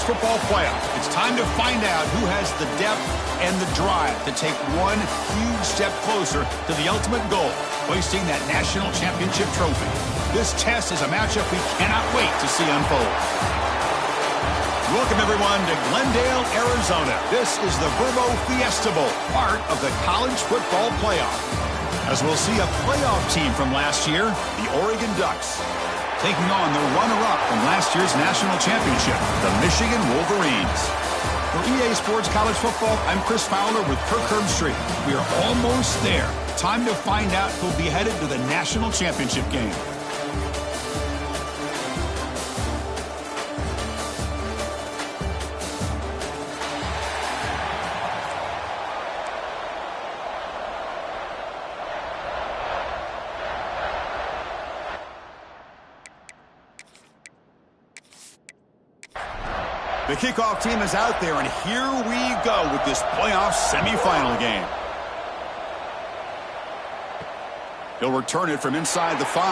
Football Playoff. It's time to find out who has the depth and the drive to take one huge step closer to the ultimate goal, hoisting that national championship trophy. This test is a matchup we cannot wait to see unfold. Welcome, everyone, to Glendale, Arizona. This is the Vrbo Fiesta Bowl, part of the College Football Playoff. As we'll see a playoff team from last year, the Oregon Ducks, taking on the runner-up from last year's national championship, the Michigan Wolverines. For EA Sports College Football, I'm Chris Fowler with Kirk Herbstreit. We are almost there. Time to find out who'll be headed to the national championship game. The kickoff team is out there, and here we go with this playoff semifinal game. He'll return it from inside the 5.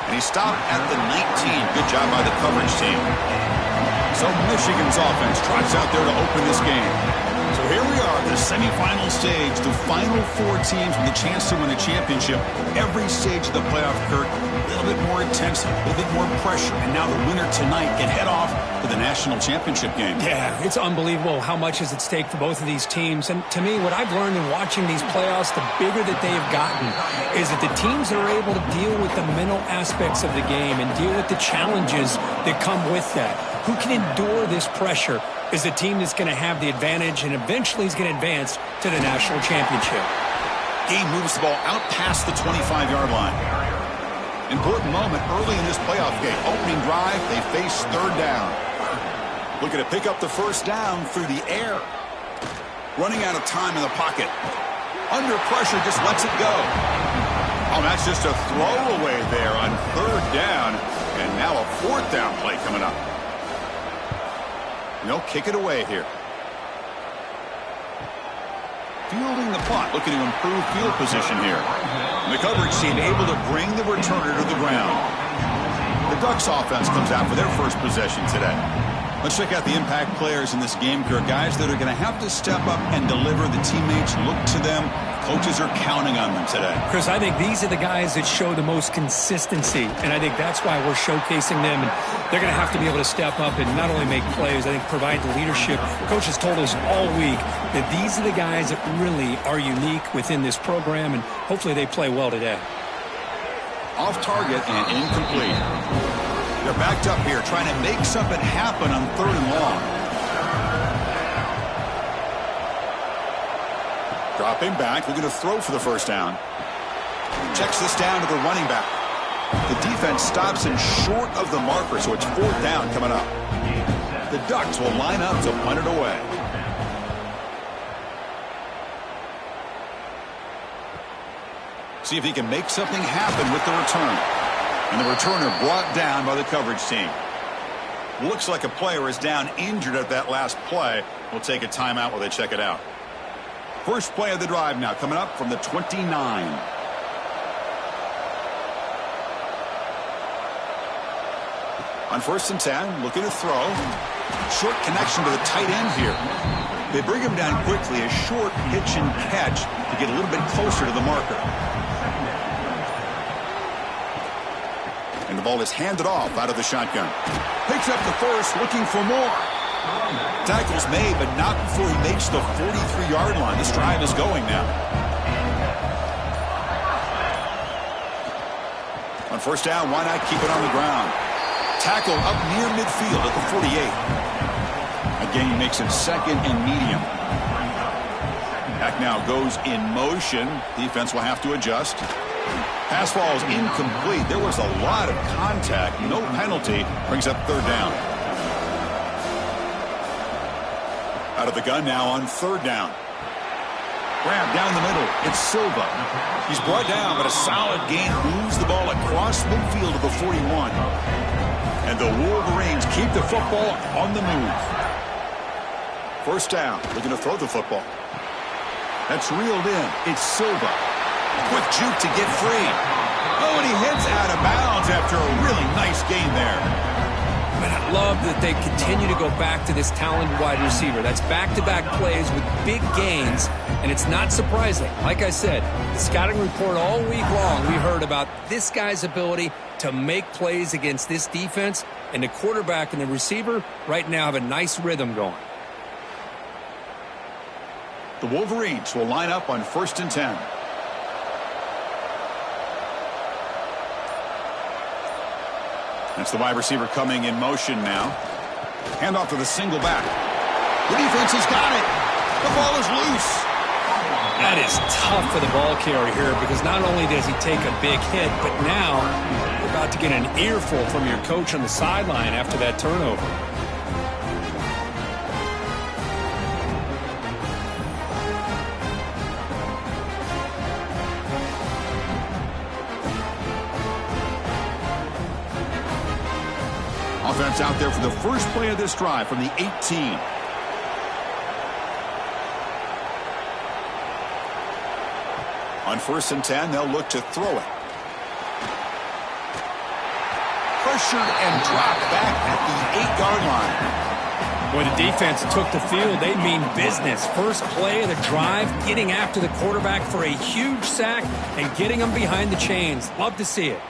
And he stopped at the 19. Good job by the coverage team. So Michigan's offense trots out there to open this game. So here we are, the semifinal stage, the final 4 teams with a chance to win a championship. Every stage of the playoff, Kirk, a little bit more intensity, a little bit more pressure. And now the winner tonight can head off to the national championship game. Yeah, it's unbelievable how much is at stake for both of these teams. And to me, what I've learned in watching these playoffs, the bigger that they have gotten, is that the teams that are able to deal with the mental aspects of the game and deal with the challenges that come with that, who can endure this pressure, is the team that's going to have the advantage and eventually is going to advance to the national championship. Game moves the ball out past the 25-yard line. Important moment early in this playoff game. Opening drive, they face third down. Looking to pick up the first down through the air. Running out of time in the pocket. Under pressure, just lets it go. Oh, that's just a throwaway there on third down. And now a fourth down play coming up. No, kick it away here. Fielding the punt, looking to improve field position here. And the coverage team able to bring the returner to the ground. The Ducks offense comes out for their first possession today. Let's check out the impact players in this game, Kirk. Guys that are going to have to step up and deliver. The teammates look to them. Coaches are counting on them today. Chris, I think these are the guys that show the most consistency, and I think that's why we're showcasing them. And they're going to have to be able to step up and not only make plays, I think provide the leadership. Coach has told us all week that these are the guys that really are unique within this program, and hopefully they play well today. Off target and incomplete. They're backed up here trying to make something happen on third and long. Dropping back, looking to throw for the first down. Checks this down to the running back. The defense stops him short of the marker, so it's fourth down coming up. The Ducks will line up to punt it away. See if he can make something happen with the return. And the returner brought down by the coverage team. Looks like a player is down injured at that last play. We'll take a timeout while they check it out. First play of the drive now coming up from the 29. On 1st and 10, looking to throw. Short connection to the tight end here. They bring him down quickly, a short hitch and catch to get a little bit closer to the marker. And the ball is handed off out of the shotgun. Picks up the first, looking for more. Tackle's made, but not before he makes the 43-yard line. This drive is going now. On first down, why not keep it on the ground? Tackle up near midfield at the 48. Again, he makes it second and medium. Back now goes in motion. Defense will have to adjust. Pass ball is incomplete. There was a lot of contact. No penalty. Brings up third down. Out of the gun now on third down. Grab down the middle. It's Silva. He's brought down, but a solid gain. Moves the ball across midfield to the 41. And the Wolverines keep the football on the move. First down. Looking to throw the football. That's reeled in. It's Silva. Quick juke to get free. Oh, and he heads out of bounds after a really nice gain there. love that they continue to go back to this talented wide receiver. That's back-to-back plays with big gains, and it's not surprising. Like I said, the scouting report all week long, we heard about this guy's ability to make plays against this defense, and the quarterback and the receiver right now have a nice rhythm going. The Wolverines will line up on 1st and 10. That's the wide receiver coming in motion now. Handoff to the single back. The defense has got it. The ball is loose. That is tough for the ball carrier here because not only does he take a big hit, but now you're about to get an earful from your coach on the sideline after that turnover. Offense out there for the first play of this drive from the 18. On 1st and 10, they'll look to throw it. Pressured and dropped back at the 8-yard line. When the defense took the field, they mean business. First play of the drive, getting after the quarterback for a huge sack and getting him behind the chains. Love to see it.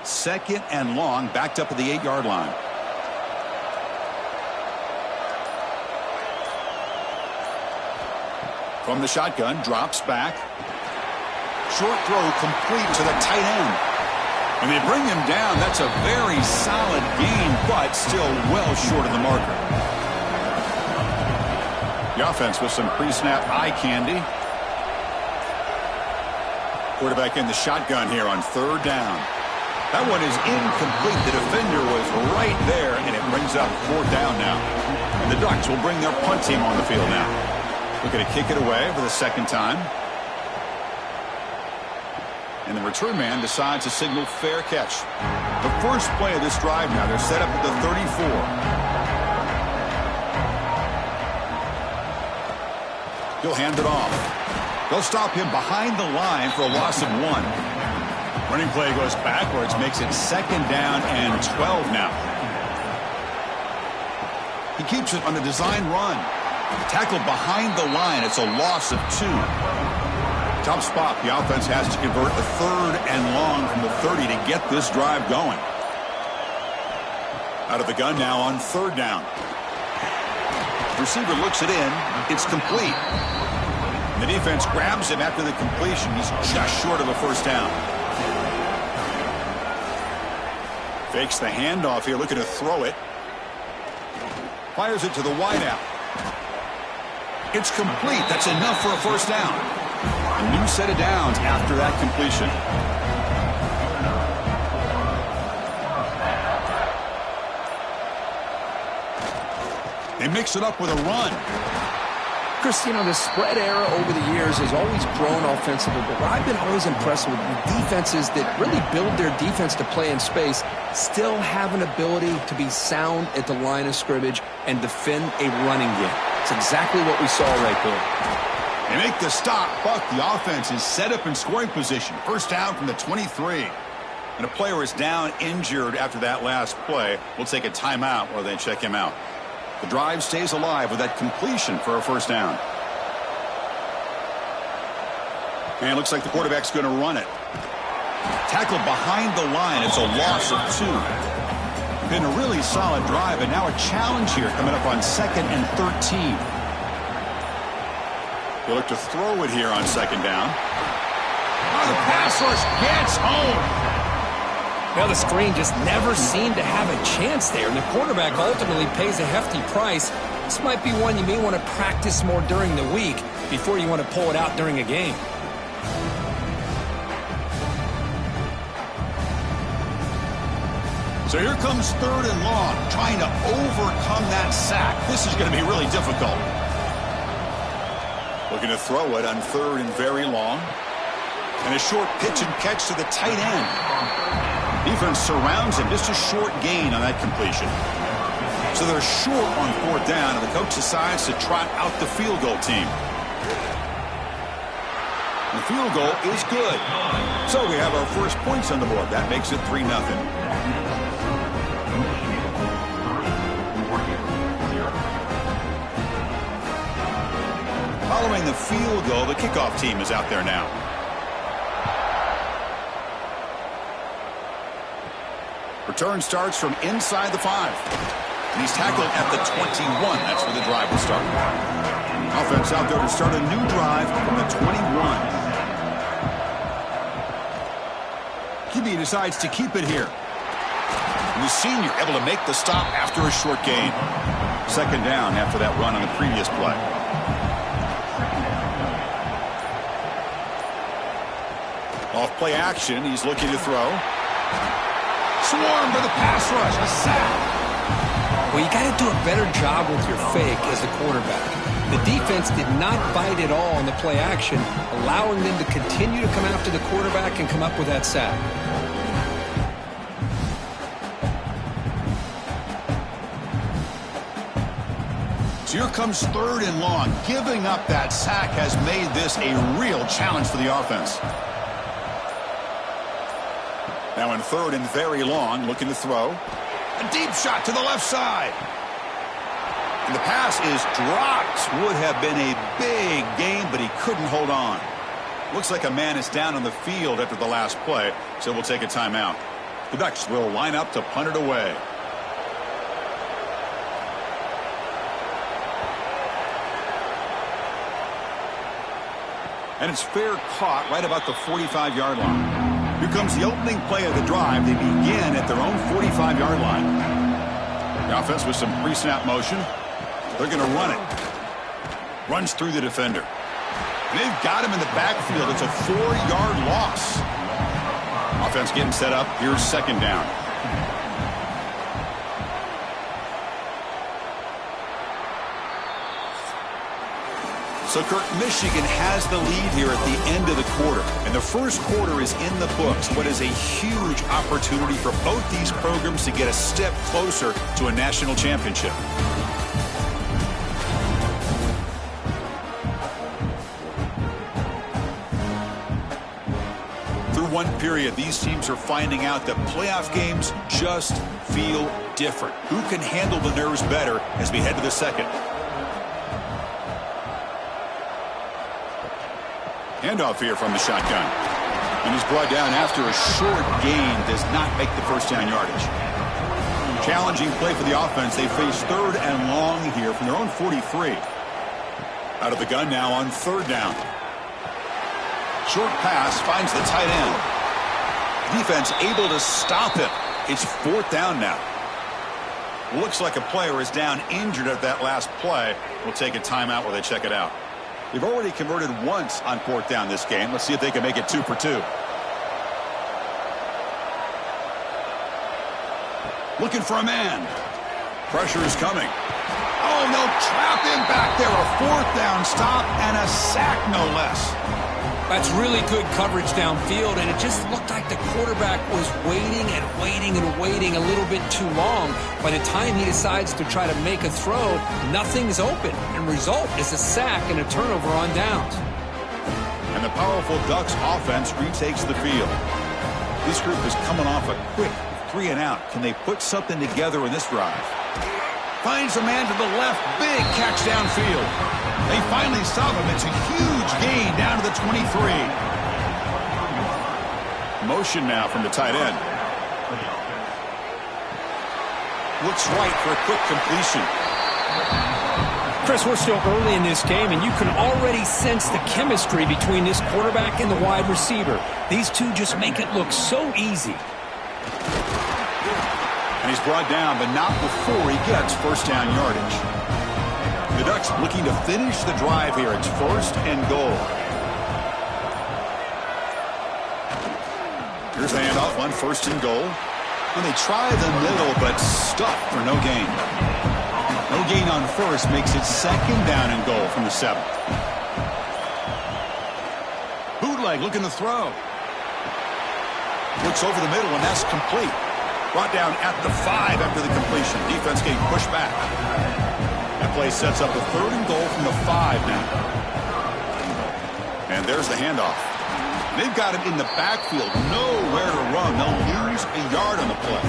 Second and long, backed up at the 8-yard line. From the shotgun, drops back. Short throw complete to the tight end. When they bring him down, that's a very solid gain, but still well short of the marker. The offense with some pre-snap eye candy. Quarterback in the shotgun here on 3rd down. That one is incomplete. The defender was right there, and it brings up 4th down now. And the Ducks will bring their punt team on the field now. Looking to kick it away for the 2nd time. And the return man decides to signal fair catch. The first play of this drive now, they're set up at the 34. He'll hand it off. They'll stop him behind the line for a loss of 1. Running play goes backwards, makes it 2nd down and 12 now. He keeps it on the design run. Tackled behind the line. It's a loss of 2. Tough spot. The offense has to convert the 3rd and long from the 30 to get this drive going. Out of the gun now on 3rd down. Receiver looks it in. It's complete. And the defense grabs him after the completion. He's just short of a 1st down. Fakes the handoff here, looking to throw it. Fires it to the wideout. It's complete. That's enough for a 1st down. A new set of downs after that completion. They mix it up with a run. Chris, you know, the spread era over the years has always grown offensively, but what I've been always impressed with defenses that really build their defense to play in space still have an ability to be sound at the line of scrimmage and defend a running game. It's exactly what we saw right there. They make the stop, but the offense is set up in scoring position. 1st down from the 23. And a player is down injured after that last play. We'll take a timeout while they check him out. The drive stays alive with that completion for a 1st down. And it looks like the quarterback's going to run it. Tackled behind the line. It's a loss of 2. Been a really solid drive, and now a challenge here coming up on 2nd and 13. They look to throw it here on 2nd down. Oh, the pass rush gets home. Well, the screen just never seemed to have a chance there, and the quarterback ultimately pays a hefty price. This might be one you may want to practice more during the week before you want to pull it out during a game. So here comes 3rd and long, trying to overcome that sack. This is going to be really difficult. Looking to throw it on 3rd and very long. And a short pitch and catch to the tight end. Defense surrounds him. Just a short gain on that completion. So they're short on 4th down, and the coach decides to trot out the field goal team. The field goal is good. So we have our first points on the board. That makes it 3-0. Following the field goal, the kickoff team is out there now. Return starts from inside the 5. And he's tackled at the 21. That's where the drive will start. Offense out there to start a new drive from the 21. QB decides to keep it here. And the senior able to make the stop after a short gain. Second down after that run on the previous play. Off play action, he's looking to throw. Swarmed by the pass rush, a sack. Well, you got to do a better job with your fake as the quarterback. The defense did not bite at all on the play action, allowing them to continue to come after the quarterback and come up with that sack. So here comes 3rd and long. Giving up that sack has made this a real challenge for the offense. Now in 3rd and very long, looking to throw. A deep shot to the left side. And the pass is dropped. Would have been a big gain, but he couldn't hold on. Looks like a man is down on the field after the last play, so we'll take a timeout. The Ducks will line up to punt it away. And it's fair caught right about the 45-yard line. Here comes the opening play of the drive. They begin at their own 45-yard line. The offense with some pre-snap motion. They're going to run it. Runs through the defender. And they've got him in the backfield. It's a 4-yard loss. Offense getting set up. Here's second down. So, Kirk, Michigan has the lead here at the end of the quarter. And the first quarter is in the books. What is a huge opportunity for both these programs to get a step closer to a national championship. Through one period, these teams are finding out that playoff games just feel different. Who can handle the nerves better as we head to the second? Handoff here from the shotgun. And he's brought down after a short gain. Does not make the first down yardage. Challenging play for the offense. They face 3rd and long here from their own 43. Out of the gun now on 3rd down. Short pass finds the tight end. Defense able to stop it. It's 4th down now. Looks like a player is down injured at that last play. We'll take a timeout while they check it out. They've already converted once on 4th down this game. Let's see if they can make it 2 for 2. Looking for a man. Pressure is coming. Oh, no, trap him back there. A 4th down stop and a sack, no less. That's really good coverage downfield, and it just looked like the quarterback was waiting and waiting and waiting a little bit too long. By the time he decides to try to make a throw, nothing's open, and result is a sack and a turnover on downs. And the powerful Ducks offense retakes the field. This group is coming off a quick 3 and out. Can they put something together in this drive? Finds a man to the left. Big catch downfield. They finally stop him. It's a huge gain down to the 23. Motion now from the tight end. Looks right for a quick completion. Chris, we're still early in this game, and you can already sense the chemistry between this quarterback and the wide receiver. These two just make it look so easy. And he's brought down, but not before he gets first down yardage. The Ducks looking to finish the drive here. It's 1st and goal. Here's the handoff on 1st and goal. And they try the middle, but stuck for no gain. No gain on 1st makes it 2nd down and goal from the 7. Bootleg looking to throw. Looks over the middle, and that's complete. Brought down at the 5 after the completion. Defense getting pushed back. That play sets up a 3rd and goal from the 5 now. And there's the handoff. They've got him in the backfield, nowhere to run. They'll lose a yard on the play.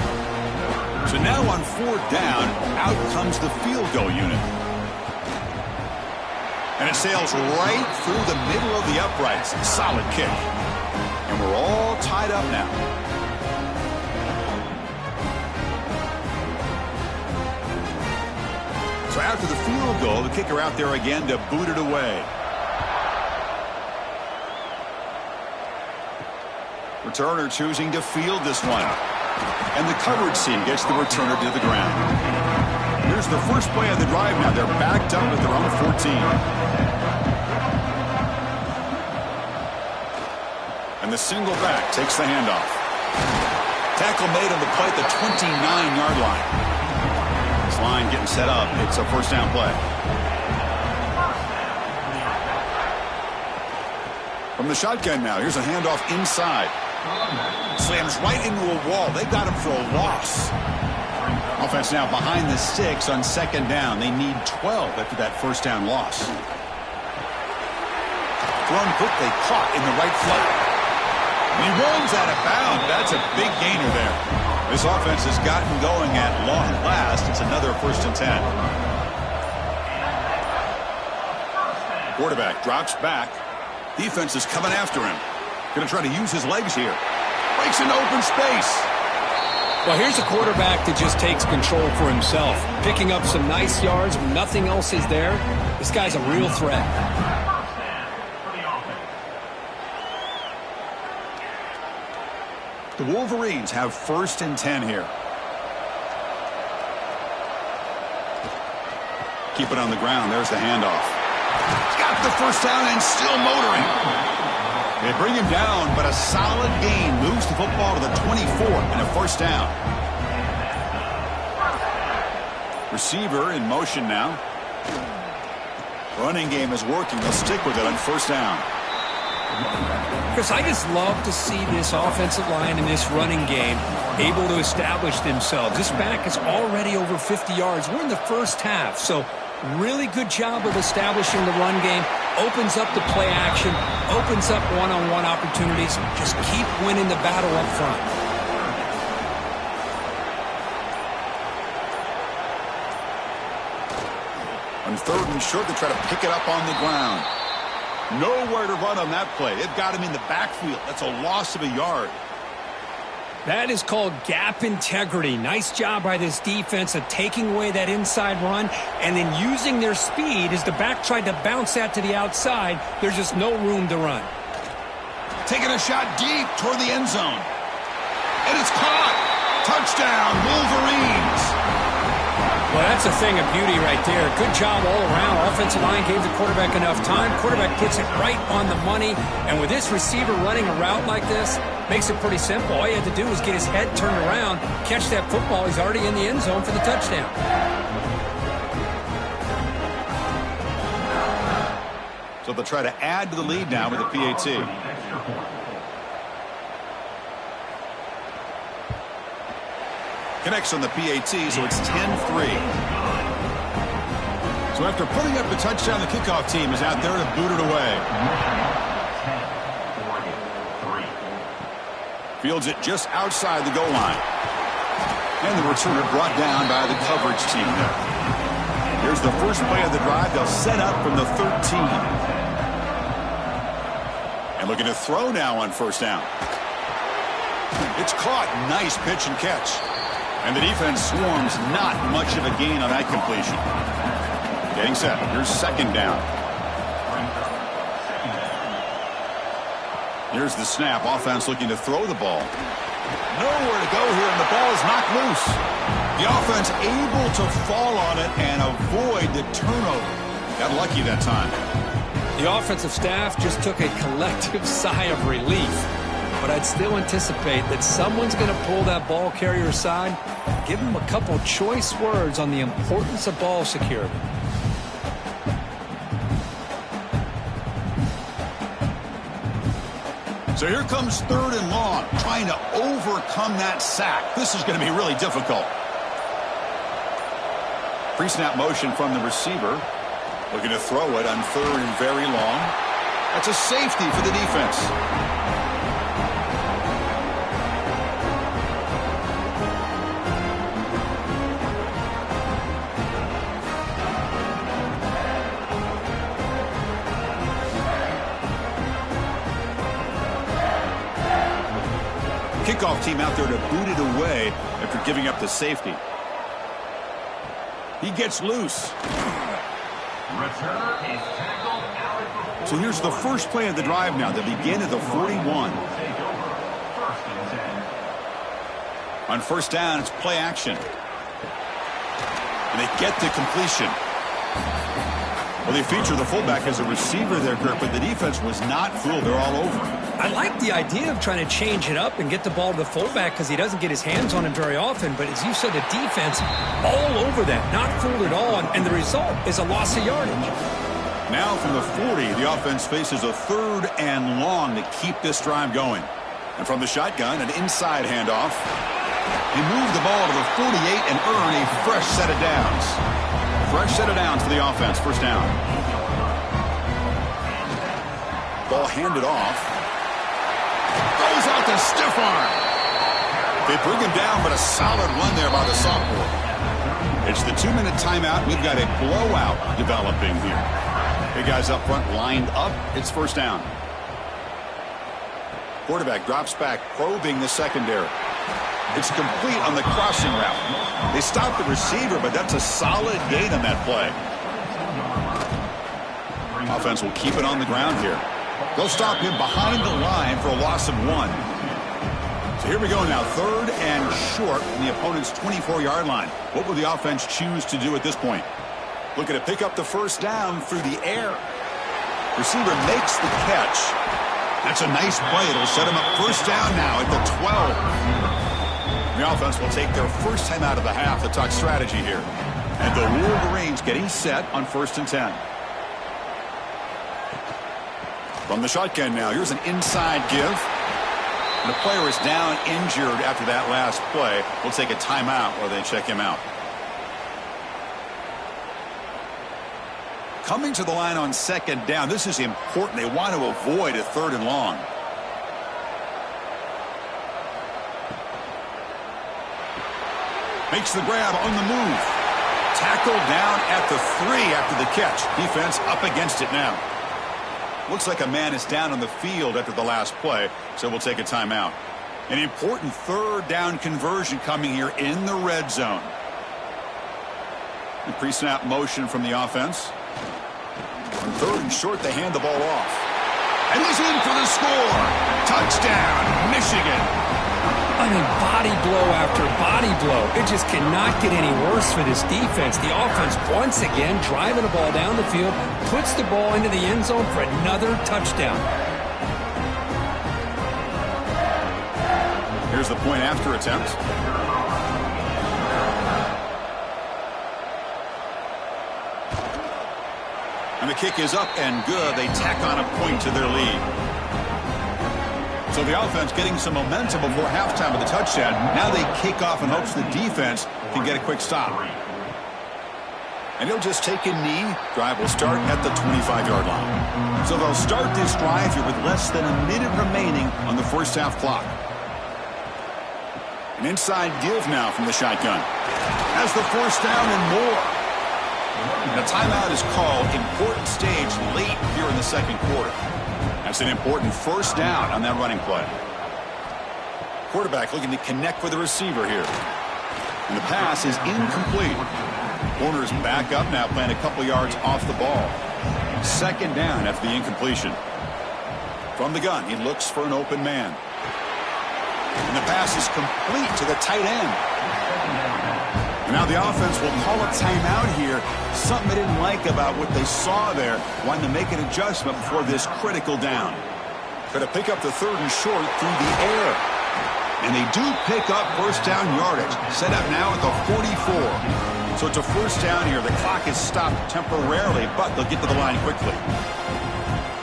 So now on 4th down, out comes the field goal unit. And it sails right through the middle of the uprights. Solid kick. And we're all tied up now. So after the field goal, the kicker out there again to boot it away. Returner choosing to field this one. And the coverage team gets the returner to the ground. Here's the first play of the drive now. They're backed up at their own 14. And the single back takes the handoff. Tackle made on the play at the 29-yard line. This line getting set up. It's a first down play. From the shotgun now, here's a handoff inside. Slams right into a wall. They got him for a loss. Offense now behind the 6 on 2nd down. They need 12 after that first down loss. Thrown quickly, caught in the right flat. He rolls out of bounds. That's a big gainer there. This offense has gotten going at long last. It's another 1st and 10. Quarterback drops back. Defense is coming after him. Going to try to use his legs here. Breaks into open space. Well, here's a quarterback that just takes control for himself. Picking up some nice yards when nothing else is there. This guy's a real threat. The Wolverines have 1st and 10 here. Keep it on the ground. There's the handoff. Got the first down and still motoring. They bring him down, but a solid gain moves the football to the 24 and a first down. Receiver in motion now. Running game is working. They'll stick with it on first down. Chris, I just love to see this offensive line and this running game able to establish themselves. This back is already over 50 yards. We're in the first half, so really good job of establishing the run game. Opens up the play action, opens up one-on-one opportunities. Just keep winning the battle up front. On 3rd and short, they try to pick it up on the ground. Nowhere to run on that play. They've got him in the backfield. That's a loss of a yard. That is called gap integrity. Nice job by this defense of taking away that inside run and then using their speed as the back tried to bounce that to the outside. There's just no room to run. Taking a shot deep toward the end zone. And it's caught. Touchdown, Wolverines. Well, that's a thing of beauty right there. Good job all around. Offensive line gave the quarterback enough time. Quarterback puts it right on the money. And with this receiver running a route like this, makes it pretty simple. All you had to do was get his head turned around, catch that football. He's already in the end zone for the touchdown. So they'll try to add to the lead now with the PAT. Connects on the PAT, so it's 10-3. So after putting up the touchdown, the kickoff team is out there to boot it away. Fields it just outside the goal line. And the returner brought down by the coverage team there. Here's the first play of the drive. They'll set up from the 13. And looking to throw now on first down. It's caught. Nice pitch and catch. And the defense swarms, not much of a gain on that completion. Getting set. Here's second down. Here's the snap. Offense looking to throw the ball. Nowhere to go here, and the ball is knocked loose. The offense able to fall on it and avoid the turnover. Got lucky that time. The offensive staff just took a collective sigh of relief. But I'd still anticipate that someone's going to pull that ball carrier aside, give him a couple choice words on the importance of ball security. So here comes 3rd and long, trying to overcome that sack. This is going to be really difficult. Pre-snap motion from the receiver. Looking to throw it on 3rd and very long. That's a safety for the defense. Kickoff team out there to boot it away after giving up the safety. He gets loose. So here's the first play of the drive now. They begin at the 41. On first down, it's play action. And they get the completion. Well, they feature the fullback as a receiver there, Kirk, but the defense was not fooled. They're all over him. I like the idea of trying to change it up and get the ball to the fullback because he doesn't get his hands on him very often. But as you said, the defense all over that, not fooled at all. And the result is a loss of yardage. Now from the 40, the offense faces a 3rd and long to keep this drive going. And from the shotgun, an inside handoff. He moved the ball to the 48 and earned a fresh set of downs. Fresh set of downs for the offense. First down. Ball handed off. Goes out to stiff arm. They bring him down, but a solid run there by the sophomore. It's the 2-minute timeout. We've got a blowout developing here. Big guys up front lined up. It's first down. Quarterback drops back, probing the secondary. It's complete on the crossing route. They stop the receiver, but that's a solid gain on that play. Offense will keep it on the ground here. They'll stop him behind the line for a loss of 1. So here we go now, 3rd and short from the opponent's 24-yard line. What will the offense choose to do at this point? Looking to pick up the first down through the air. Receiver makes the catch. That's a nice play. It'll set him up first down now at the 12. The offense will take their first time out of the half to talk strategy here. And the Wolverines getting set on 1st and 10. From the shotgun now, here's an inside give. And the player is down injured after that last play. We'll take a timeout while they check him out. Coming to the line on 2nd down. This is important. They want to avoid a 3rd and long. Makes the grab on the move. Tackled down at the 3 after the catch. Defense up against it now. Looks like a man is down on the field after the last play, so we'll take a timeout. An important 3rd down conversion coming here in the red zone. The pre-snap motion from the offense. On 3rd and short, they hand the ball off. And he's in for the score. Touchdown, Michigan. I mean, body blow after body blow. It just cannot get any worse for this defense. The offense, once again, driving the ball down the field, puts the ball into the end zone for another touchdown. Here's the point after attempt. And the kick is up and good. They tack on a point to their lead. So the offense getting some momentum before halftime with the touchdown. Now they kick off in hopes the defense can get a quick stop. And he'll just take a knee. Drive will start at the 25-yard line. So they'll start this drive here with less than a minute remaining on the first half clock. An inside give now from the shotgun. Has the first down and more. The timeout is called. Important stage late here in the 2nd quarter. That's an important first down on that running play. Quarterback looking to connect with the receiver here. And the pass is incomplete. Corner's back up now, playing a couple yards off the ball. 2nd down after the incompletion. From the gun, he looks for an open man. And the pass is complete to the tight end. And now the offense will call a timeout here. Something they didn't like about what they saw there. Wanting to make an adjustment before this critical down. Going to pick up the 3rd and short through the air. And they do pick up first down yardage. Set up now at the 44. So it's a first down here. The clock is stopped temporarily, but they'll get to the line quickly.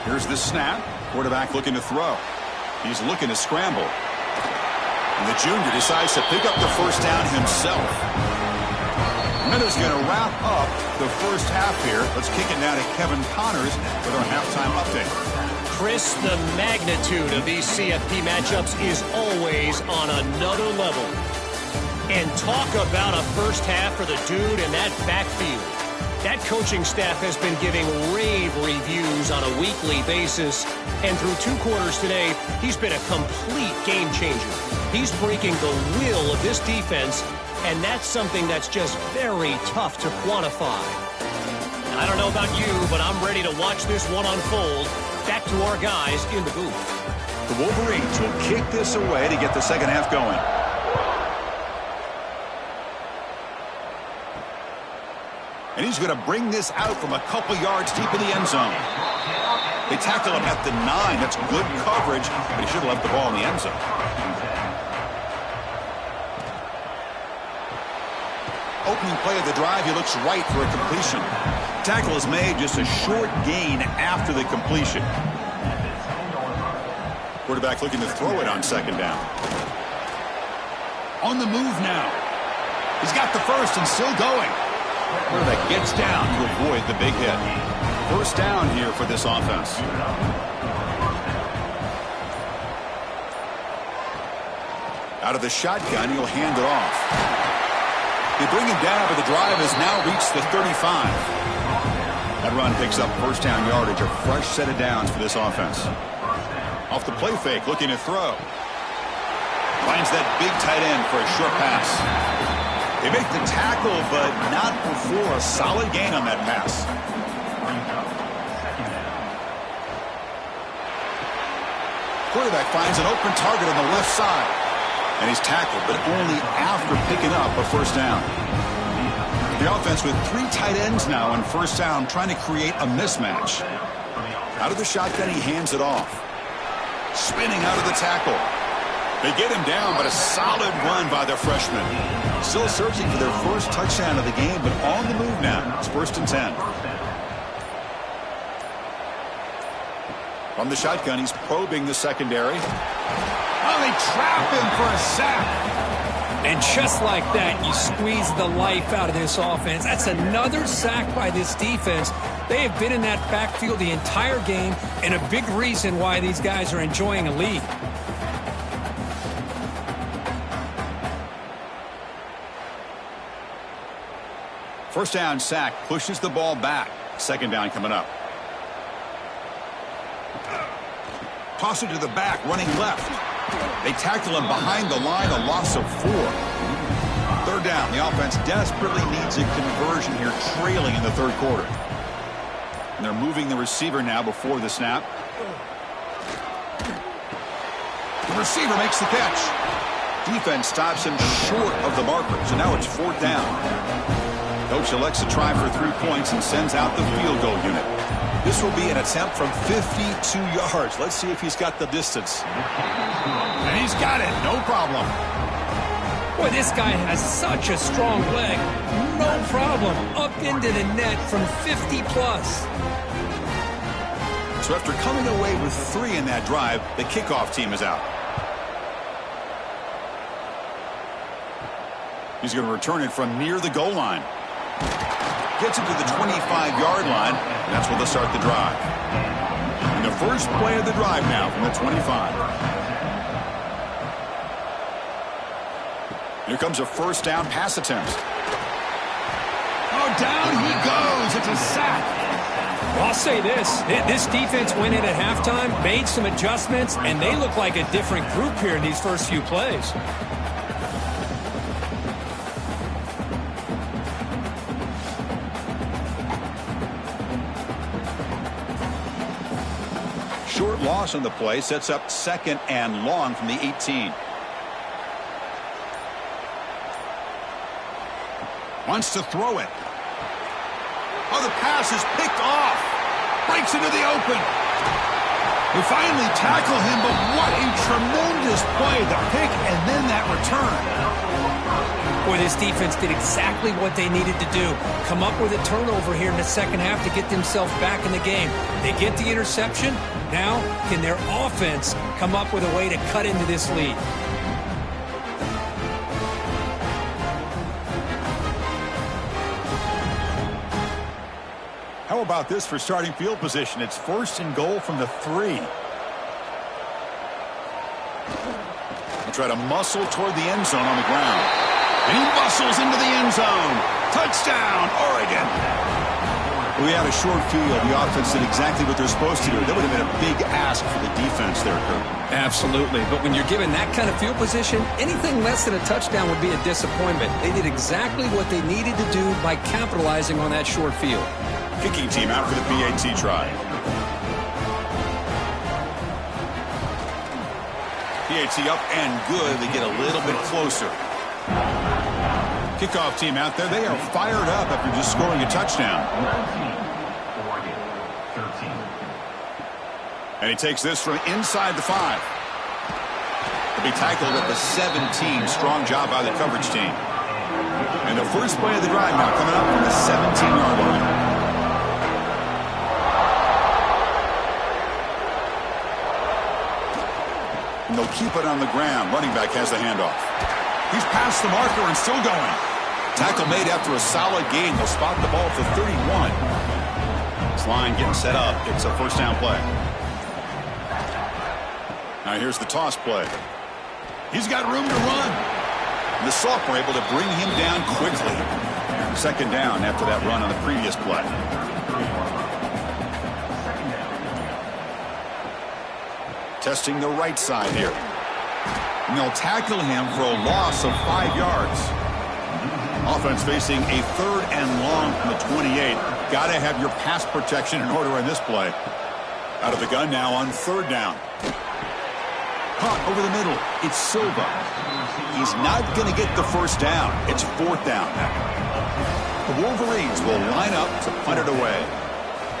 Here's the snap. Quarterback looking to throw. He's looking to scramble. And the junior decides to pick up the first down himself. Miller's going to wrap up the first half here. Let's kick it now to Kevin Connors with our halftime update. Chris, the magnitude of these CFP matchups is always on another level. And talk about a first half for the dude in that backfield. That coaching staff has been giving rave reviews on a weekly basis. And through 2 quarters today, he's been a complete game changer. He's breaking the will of this defense, and that's something that's just very tough to quantify. I don't know about you, but I'm ready to watch this one unfold. Back to our guys in the booth. The Wolverines will kick this away to get the second half going. And he's going to bring this out from a couple yards deep in the end zone. They tackle him at the 9. That's good coverage, but he should have left the ball in the end zone. Opening play of the drive, he looks right for a completion. Tackle is made, just a short gain after the completion. Quarterback looking to throw it on second down. On the move now. He's got the first and still going. Quarterback gets down to avoid the big hit. First down here for this offense. Out of the shotgun, he'll hand it off. They bring him down, but the drive has now reached the 35. That run picks up first down yardage, a fresh set of downs for this offense. Off the play fake, looking to throw. Finds that big tight end for a short pass. They make the tackle, but not before a solid gain on that pass. Quarterback finds an open target on the left side. And he's tackled, but only after picking up a first down. The offense with 3 tight ends now on first down, trying to create a mismatch. Out of the shotgun, he hands it off. Spinning out of the tackle. They get him down, but a solid run by the freshman. Still searching for their first touchdown of the game, but on the move now. It's 1st and 10. From the shotgun, he's probing the secondary. Oh, they trap him for a sack. And just like that, you squeeze the life out of this offense. That's another sack by this defense. They have been in that backfield the entire game, and a big reason why these guys are enjoying a lead. First down sack, pushes the ball back. Second down coming up. Toss it to the back, running left. They tackle him behind the line, a loss of 4. Third down, the offense desperately needs a conversion here, trailing in the 3rd quarter. And they're moving the receiver now before the snap. The receiver makes the catch. Defense stops him short of the marker, so now it's 4th down. Coach elects to try for 3 points and sends out the field goal unit. This will be an attempt from 52 yards. Let's see if he's got the distance. And he's got it. No problem. Boy, this guy has such a strong leg. No problem. Up into the net from 50-plus. So after coming away with 3 in that drive, the kickoff team is out. He's going to return it from near the goal line. Gets it to the 25-yard line. And that's where they'll start the drive. And the first play of the drive now from the 25. Here comes a first down pass attempt. Oh, down he goes. It's a sack. Well, I'll say this. This defense went in at halftime, made some adjustments, and they look like a different group here in these first few plays. Short loss on the play sets up 2nd and long from the 18. Wants to throw it. Oh, the pass is picked off. Breaks into the open. They finally tackle him, but what a tremendous play. The pick and then that return. Boy, this defense did exactly what they needed to do. Come up with a turnover here in the second half to get themselves back in the game. They get the interception. Now, can their offense come up with a way to cut into this lead? How How about this for starting field position? It's 1st and goal from the 3. He'll try to muscle toward the end zone on the ground. And he muscles into the end zone. Touchdown, Oregon. We had a short field. The offense did exactly what they're supposed to do. That would have been a big ask for the defense there, Kurt. Absolutely. But when you're given that kind of field position, anything less than a touchdown would be a disappointment. They did exactly what they needed to do by capitalizing on that short field. Kicking team out for the PAT try. PAT up and good. They get a little bit closer. Kickoff team out there. They are fired up after just scoring a touchdown. And he takes this from inside the 5. He'll be tackled at the 17. Strong job by the coverage team. And the first play of the drive now coming up from the 17-yard line. And they'll keep it on the ground. Running back has the handoff. He's past the marker and still going. Tackle made after a solid gain. They'll spot the ball for 31. This line getting set up. It's a first down play. Now here's the toss play. He's got room to run. And the sophomore able to bring him down quickly. Second down after that run on the previous play. Testing the right side here. And they'll tackle him for a loss of 5 yards. Offense facing a 3rd and long from the 28. Got to have your pass protection in order in this play. Out of the gun now on 3rd down. Caught over the middle. It's Silva. He's not going to get the first down. It's 4th down. The Wolverines will line up to punt it away.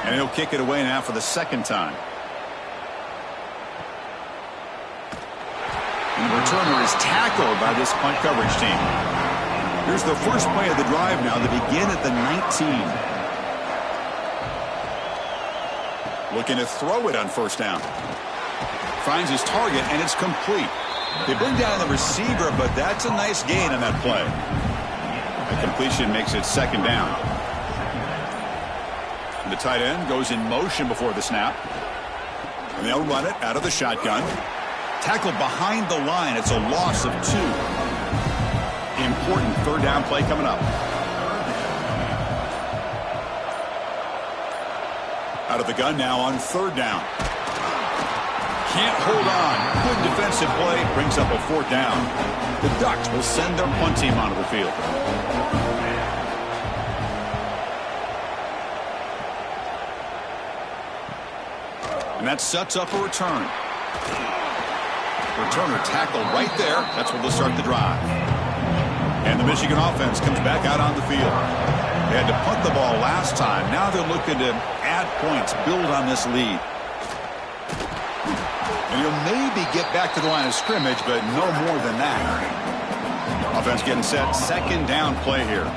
And he'll kick it away now for the 2nd time. And the returner is tackled by this punt coverage team. Here's the first play of the drive now. They begin at the 19. Looking to throw it on 1st down. Finds his target, and it's complete. They bring down the receiver, but that's a nice gain on that play. A completion makes it 2nd down. And the tight end goes in motion before the snap. And they'll run it out of the shotgun. Tackled behind the line. It's a loss of 2. Important 3rd down play coming up. Out of the gun now on 3rd down. Can't hold on. Good defensive play. Brings up a 4th down. The Ducks will send their punt team onto the field. And that sets up a return. Returner tackled right there. That's where they'll start the drive. And the Michigan offense comes back out on the field. They had to punt the ball last time. Now they're looking to add points, build on this lead. And you'll maybe get back to the line of scrimmage, but no more than that. Offense getting set. 2nd down play here.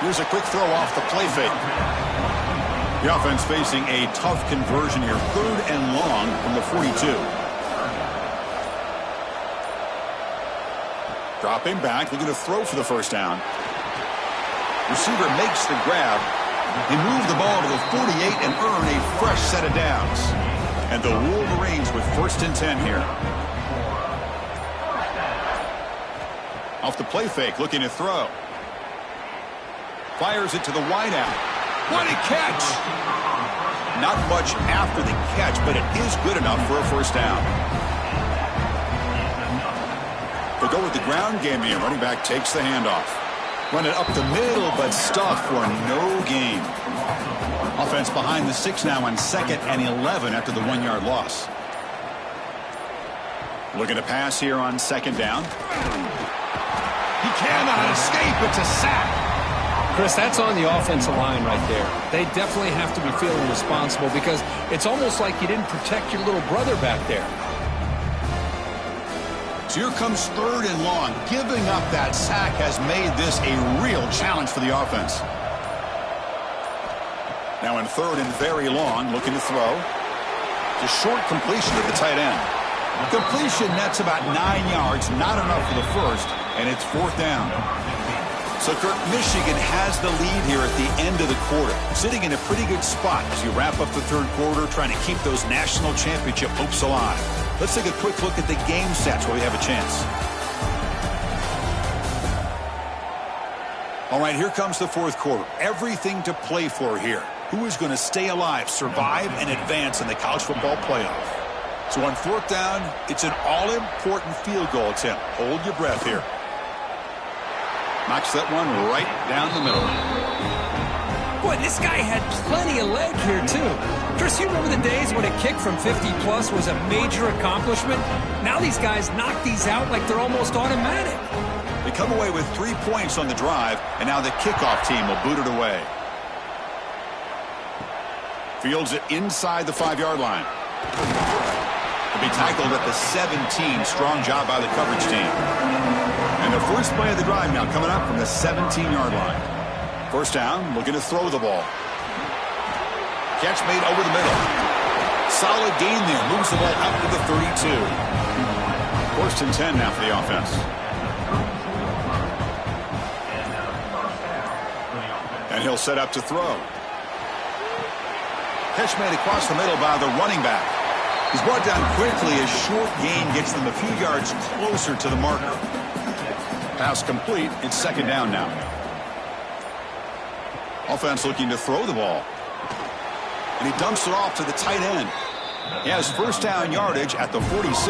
Here's a quick throw off the play fake. The offense facing a tough conversion here. 3rd and long from the 42. Dropping back, looking to throw for the 1st down. Receiver makes the grab. They move the ball to the 48 and earn a fresh set of downs. And the Wolverines with 1st and 10 here. Off the play fake, looking to throw. Fires it to the wideout. What a catch! Not much after the catch, but it is good enough for a 1st down. They go with the ground game here. Running back takes the handoff. Run it up the middle, but stuffed for no gain. Offense behind the 6 now on 2nd and 11 after the 1-yard loss. Looking to pass here on 2nd down. He cannot escape. It's a sack. Chris, that's on the offensive line right there. They definitely have to be feeling responsible because it's almost like you didn't protect your little brother back there. So here comes 3rd and long. Giving up that sack has made this a real challenge for the offense. Now in 3rd and very long, looking to throw. Just short completion to the tight end. Completion nets about 9 yards, not enough for the 1st, and it's 4th down. So, Kirk, Michigan has the lead here at the end of the quarter, sitting in a pretty good spot as you wrap up the third quarter, trying to keep those national championship hopes alive. Let's take a quick look at the game stats where we have a chance. All right, here comes the fourth quarter. Everything to play for here. Who is going to stay alive, survive, and advance in the college football playoff? So on fourth down, it's an all-important field goal attempt. Hold your breath here. Knocks that one right down the middle. Boy, this guy had plenty of leg here, too. Chris, you remember the days when a kick from 50-plus was a major accomplishment? Now these guys knock these out like they're almost automatic. They come away with 3 points on the drive, and now the kickoff team will boot it away. Fields it inside the 5-yard line. He'll be tackled at the 17. Strong job by the coverage team. And the first play of the drive now coming up from the 17-yard line. First down, looking to throw the ball. Catch made over the middle. Solid gain there. Moves the ball up to the 32. First and 10 now for the offense. And he'll set up to throw. Catch made across the middle by the running back. He's brought down quickly. A short gain gets them a few yards closer to the marker. Pass complete. It's second down now. Offense looking to throw the ball. And he dumps it off to the tight end. He has first down yardage at the 46.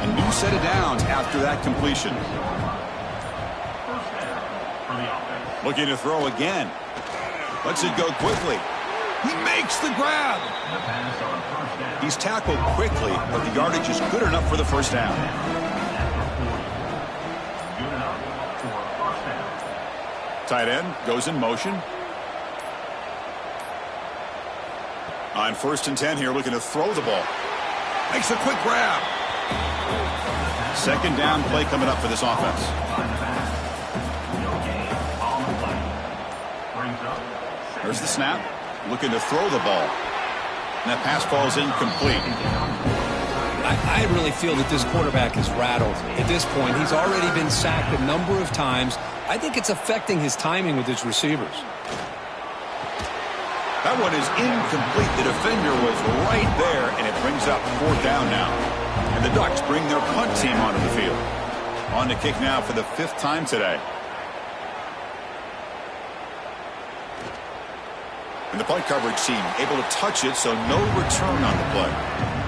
A new set of downs after that completion. Looking to throw again. Lets it go quickly. He makes the grab. He's tackled quickly, but the yardage is good enough for the first down. Tight end goes in motion. On first and 10 here, looking to throw the ball. Makes a quick grab. Second down play coming up for this offense. There's the snap. Looking to throw the ball. And that pass falls incomplete. I really feel that this quarterback is rattled. At this point, he's already been sacked a number of times. I think it's affecting his timing with his receivers. That one is incomplete. The defender was right there, and it brings up fourth down now. And the Ducks bring their punt team onto the field. On to kick now for the 5th time today. And the punt coverage team able to touch it, so no return on the play.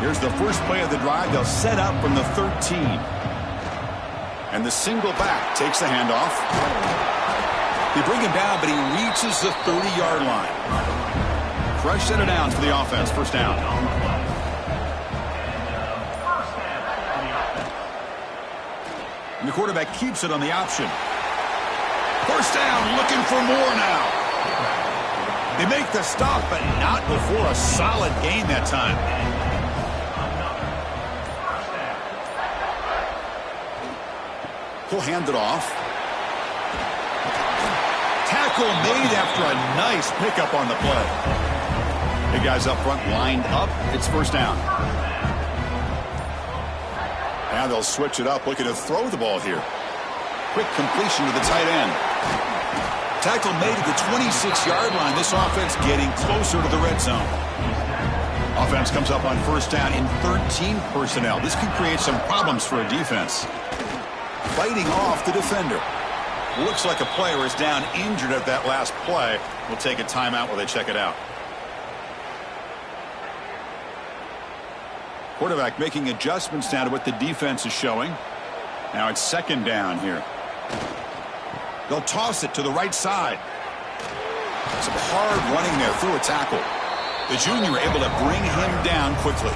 Here's the first play of the drive. They'll set up from the 13. And the single back takes the handoff. They bring him down, but he reaches the 30-yard line. Fresh set of downs for the offense. First down. And the quarterback keeps it on the option. First down, looking for more now. They make the stop, but not before a solid gain that time. He'll hand it off. Tackle made after a nice pickup on the play. The guys up front lined up. It's first down. Now they'll switch it up, looking to throw the ball here. Quick completion to the tight end. Tackle made at the 26-yard line. This offense getting closer to the red zone. Offense comes up on first down in 13 personnel. This could create some problems for a defense. Fighting off the defender. Looks like a player is down injured at that last play. We'll take a timeout while they check it out. Quarterback making adjustments now to what the defense is showing. Now it's second down here. They'll toss it to the right side. Some hard running there through a tackle. The junior able to bring him down quickly.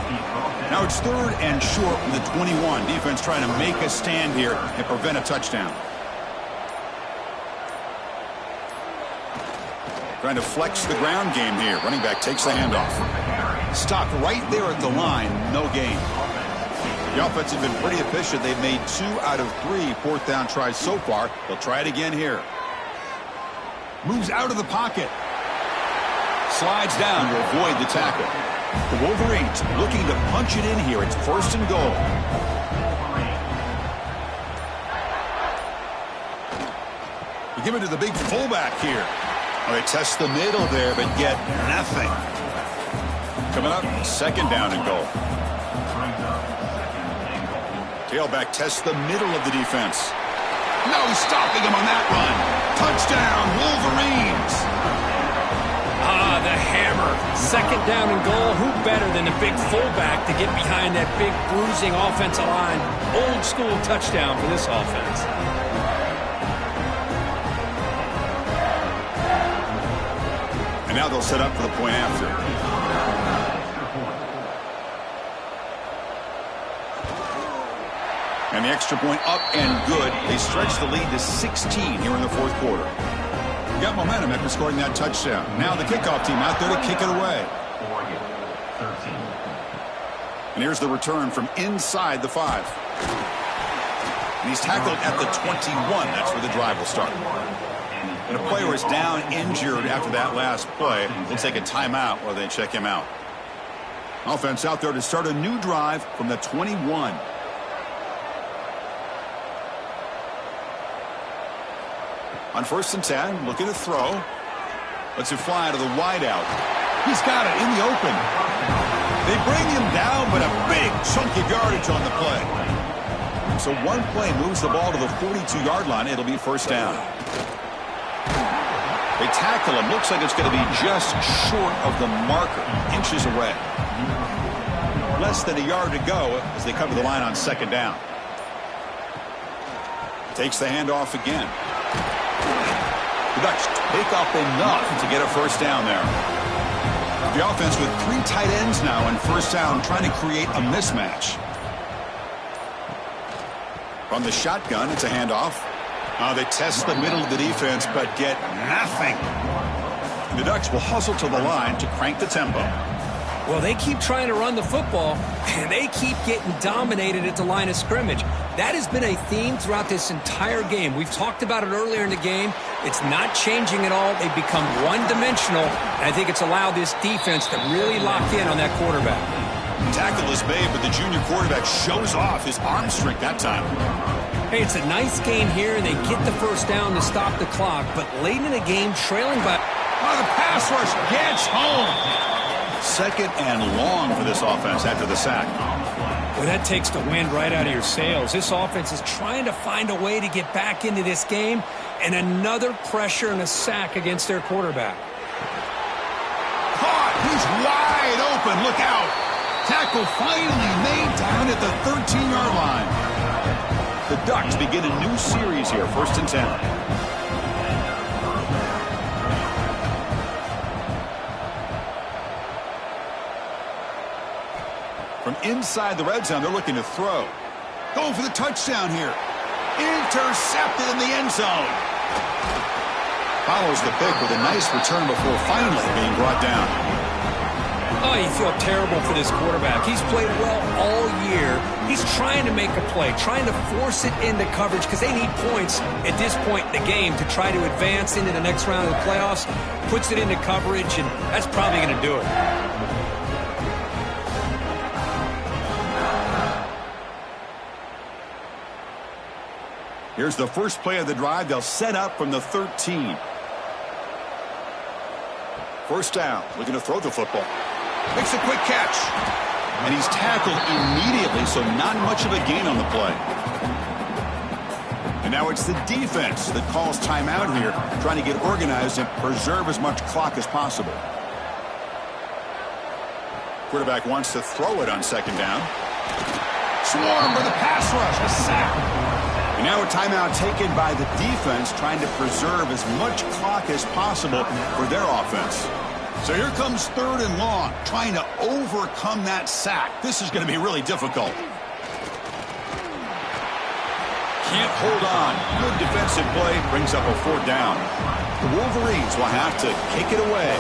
Now it's third and short from the 21. Defense trying to make a stand here and prevent a touchdown. Trying to flex the ground game here. Running back takes the handoff. Stopped right there at the line. No gain. The offense has been pretty efficient. They've made 2 out of 3 fourth down tries so far. They'll try it again here. Moves out of the pocket. Slides down to avoid the tackle. The Wolverines looking to punch it in here. It's first and goal. You give it to the big fullback here. Well, they test the middle there, but get nothing. Coming up, second down and goal. Tailback tests the middle of the defense. No stopping him on that run. Touchdown, Wolverines. Ah, the hammer. Second down and goal. Who better than the big fullback to get behind that big bruising offensive line? Old school touchdown for this offense. And now they'll set up for the point after. And the extra point up and good. They stretch the lead to 16 here in the fourth quarter. Got momentum after scoring that touchdown. Now the kickoff team out there to kick it away. And here's the return from inside the 5. And he's tackled at the 21. That's where the drive will start. And a player is down injured after that last play. They'll take a timeout while they check him out. Offense out there to start a new drive from the 21. On 1st and 10, looking to throw. Lets it fly to the wideout. He's got it in the open. They bring him down, but a big chunk of yardage on the play. So one play moves the ball to the 42-yard line. It'll be first down. They tackle him. Looks like it's going to be just short of the marker, inches away. Less than a yard to go as they cover the line on second down. Takes the handoff again. The Ducks take up enough to get a first down there. The offense with 3 tight ends now in first down, trying to create a mismatch. From the shotgun, it's a handoff. They test the middle of the defense, but get nothing. The Ducks will hustle to the line to crank the tempo. Well, they keep trying to run the football, and they keep getting dominated at the line of scrimmage. That has been a theme throughout this entire game. We've talked about it earlier in the game. It's not changing at all. They've become one-dimensional, and I think it's allowed this defense to really lock in on that quarterback. Tackle is made, but the junior quarterback shows off his arm strength that time. Hey, it's a nice game here. They get the first down to stop the clock, but late in the game, trailing by... Oh, the pass rush gets home. Second and long for this offense after the sack. Well, that takes the wind right out of your sails. This offense is trying to find a way to get back into this game, and another pressure and a sack against their quarterback. Caught! He's wide open. Look out! Tackle finally made down at the 13-yard line. The Ducks begin a new series here, 1st and 10. From inside the red zone, they're looking to throw. Going for the touchdown here. Intercepted in the end zone. Follows the pick with a nice return before finally being brought down. Oh, you feel terrible for this quarterback. He's played well all year. He's trying to make a play, trying to force it into coverage because they need points at this point in the game to try to advance into the next round of the playoffs. Puts it into coverage, and that's probably going to do it. Here's the first play of the drive. They'll set up from the 13. First down, looking to throw the football. Makes a quick catch. And he's tackled immediately, so not much of a gain on the play. And now it's the defense that calls timeout here, trying to get organized and preserve as much clock as possible. Quarterback wants to throw it on second down. Swarm for the pass rush, a sack. And now a timeout taken by the defense, trying to preserve as much clock as possible for their offense. So here comes 3rd and long, trying to overcome that sack. This is going to be really difficult. Can't hold on. Good defensive play brings up a 4th down. The Wolverines will have to kick it away.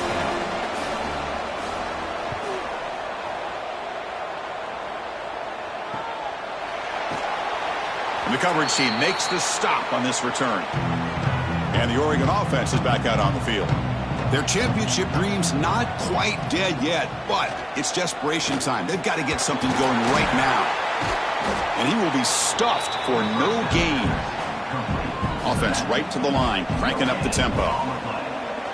And the coverage team makes the stop on this return. And the Oregon offense is back out on the field. Their championship dreams not quite dead yet, but it's desperation time. They've got to get something going right now. And he will be stuffed for no gain. Offense right to the line, cranking up the tempo.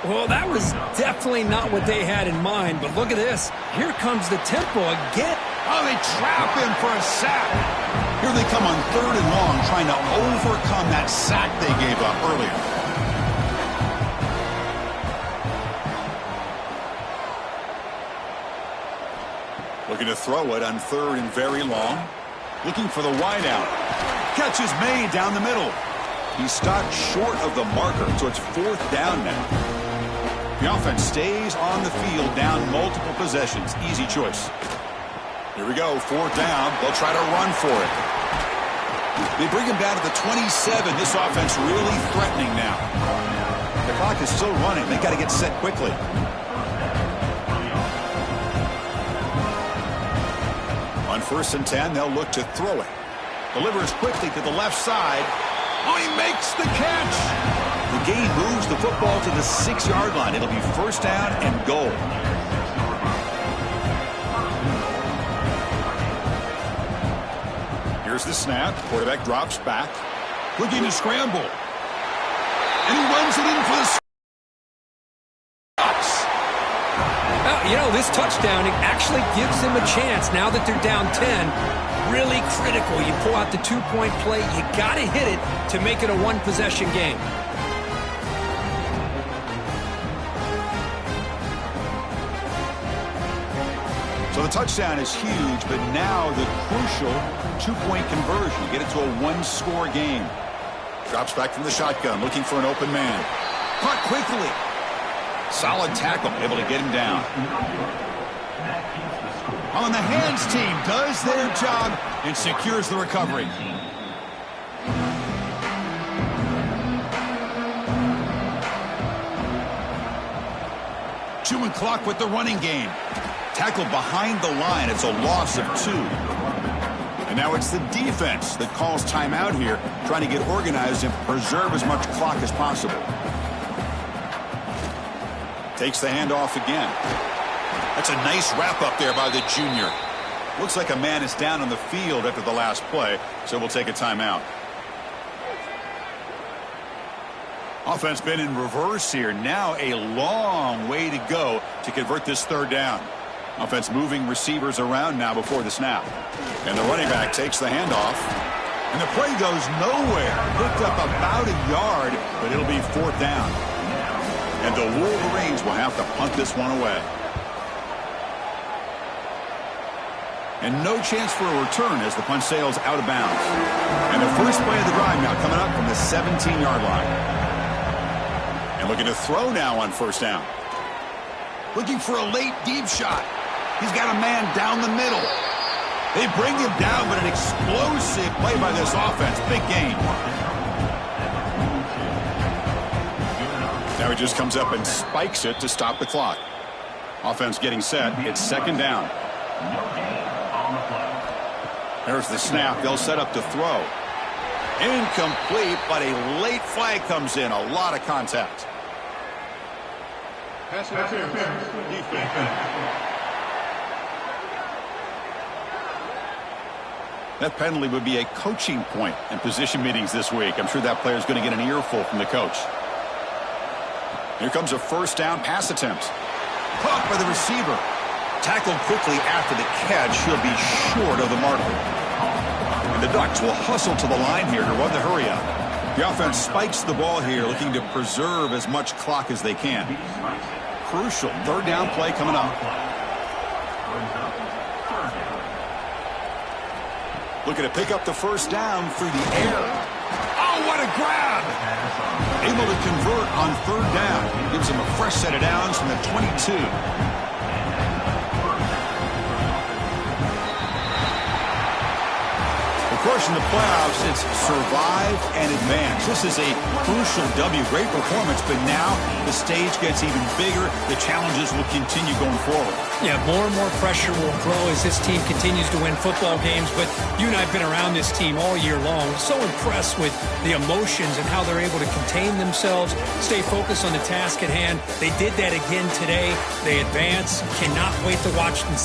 Well, that was definitely not what they had in mind, but look at this. Here comes the tempo again. Oh, they trap him for a sack. Here they come on 3rd and long, trying to overcome that sack they gave up earlier. Looking to throw it on 3rd and very long. Looking for the wideout. Catch is made down the middle. He stopped short of the marker, so it's 4th down now. The offense stays on the field down multiple possessions. Easy choice. Here we go, 4th down. They'll try to run for it. They bring him down to the 27. This offense really threatening now. The clock is still running. They got to get set quickly. On 1st and 10, they'll look to throw it. Delivers quickly to the left side. Oh, he makes the catch. The gain moves the football to the 6-yard line. It'll be 1st down and goal. Here's the snap. Quarterback drops back. Looking to scramble. And he runs it in for the Sox. Well, you know, this touchdown, it actually gives them a chance now that they're down 10. Really critical. You pull out the 2-point play. You got to hit it to make it a 1-possession game. So the touchdown is huge, but now the crucial 2-point conversion. Get it to a 1-score game. Drops back from the shotgun, looking for an open man. Caught quickly. Solid tackle, able to get him down. On the hands team does their job and secures the recovery. Chewing clock with the running game. Tackled behind the line. It's a loss of 2. And now it's the defense that calls timeout here, trying to get organized and preserve as much clock as possible. Takes the handoff again. That's a nice wrap up there by the junior. Looks like a man is down on the field after the last play, so we'll take a timeout. Offense been in reverse here. Now a long way to go to convert this 3rd down. Offense moving receivers around now before the snap. And the running back takes the handoff. And the play goes nowhere. Picked up about a yard, but it'll be 4th down. And the Wolverines will have to punt this one away. And no chance for a return as the punt sails out of bounds. And the first play of the drive now coming up from the 17-yard line. And looking to throw now on 1st down. Looking for a late deep shot. He's got a man down the middle. They bring him down, but an explosive play by this offense. Big gain. Now he just comes up and spikes it to stop the clock. Offense getting set. It's 2nd down. There's the snap. They'll set up to throw. Incomplete, but a late flag comes in. A lot of contact. That penalty would be a coaching point in position meetings this week. I'm sure that player is going to get an earful from the coach. Here comes a 1st down pass attempt. Caught by the receiver. Tackled quickly after the catch. He'll be short of the marker. And the Ducks will hustle to the line here to run the hurry up. The offense spikes the ball here, looking to preserve as much clock as they can. Crucial 3rd down play coming up. Looking to pick up the 1st down through the air. Oh, what a grab! Able to convert on 3rd down. Gives him a fresh set of downs from the 22. Of course, in the playoffs, it's survive and advance. This is a crucial W. Great performance, but now the stage gets even bigger. The challenges will continue going forward. Yeah, more and more pressure will grow as this team continues to win football games. But you and I have been around this team all year long. So impressed with the emotions and how they're able to contain themselves, stay focused on the task at hand. They did that again today. They advance. Cannot wait to watch and see